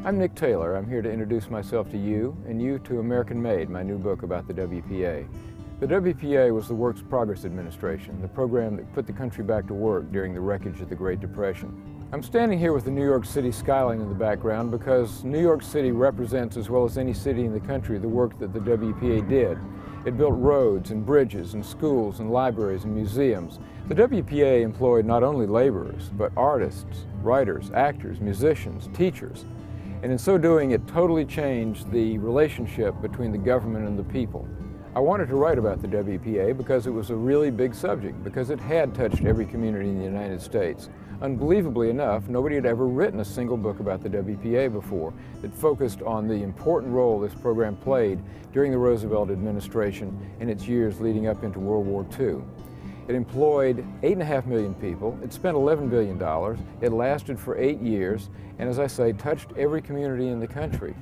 I'm Nick Taylor. I'm here to introduce myself to you and you to American Made, my new book about the WPA. The WPA was the Works Progress Administration, the program that put the country back to work during the wreckage of the Great Depression. I'm standing here with the New York City skyline in the background because New York City represents, as well as any city in the country, the work that the WPA did. It built roads and bridges and schools and libraries and museums. The WPA employed not only laborers, but artists, writers, actors, musicians, teachers. And in so doing, it totally changed the relationship between the government and the people. I wanted to write about the WPA because it was a really big subject, because it had touched every community in the United States. Unbelievably enough, nobody had ever written a single book about the WPA before that focused on the important role this program played during the Roosevelt administration and its years leading up into World War II. It employed 8.5 million people, it spent $11 billion, it lasted for 8 years, and as I say, touched every community in the country.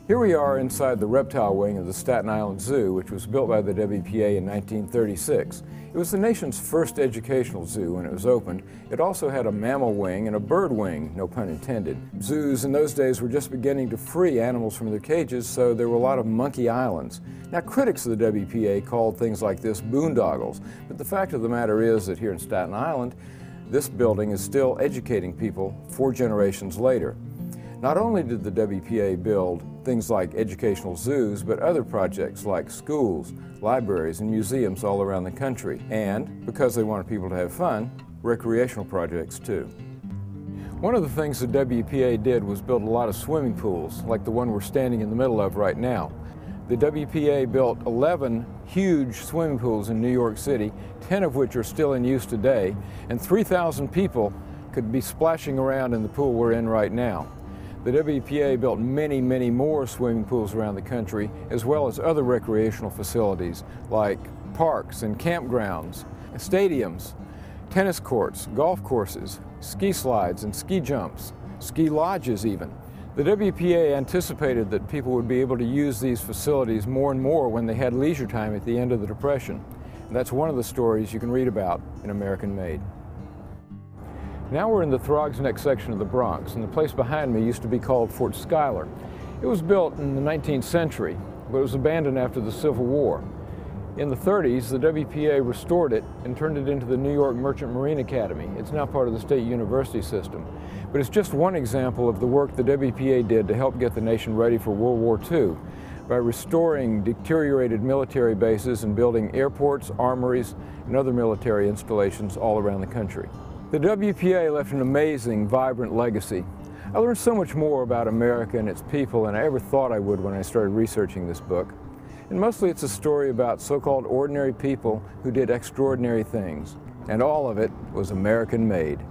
Here we are inside the reptile wing of the Staten Island Zoo, which was built by the WPA in 1936. It was the nation's first educational zoo when it was opened. It also had a mammal wing and a bird wing, no pun intended. Zoos in those days were just beginning to free animals from their cages, so there were a lot of monkey islands. Now, critics of the WPA called things like this boondoggles, but the fact of the matter is that here in Staten Island, this building is still educating people 4 generations later. Not only did the WPA build things like educational zoos, but other projects like schools, libraries, and museums all around the country. And, because they wanted people to have fun, recreational projects too. One of the things the WPA did was build a lot of swimming pools, like the one we're standing in the middle of right now. The WPA built 11 huge swimming pools in New York City, 10 of which are still in use today, and 3,000 people could be splashing around in the pool we're in right now. The WPA built many, many more swimming pools around the country, as well as other recreational facilities like parks and campgrounds, stadiums, tennis courts, golf courses, ski slides and ski jumps, ski lodges even. The WPA anticipated that people would be able to use these facilities more and more when they had leisure time at the end of the Depression. And that's one of the stories you can read about in American Made. Now we're in the Throgs Neck section of the Bronx, and the place behind me used to be called Fort Schuyler. It was built in the 19th century, but it was abandoned after the Civil War. In the 30s, the WPA restored it and turned it into the New York Merchant Marine Academy. It's now part of the state university system. But it's just one example of the work the WPA did to help get the nation ready for World War II by restoring deteriorated military bases and building airports, armories, and other military installations all around the country. The WPA left an amazing, vibrant legacy. I learned so much more about America and its people than I ever thought I would when I started researching this book. And mostly it's a story about so-called ordinary people who did extraordinary things. And all of it was American made.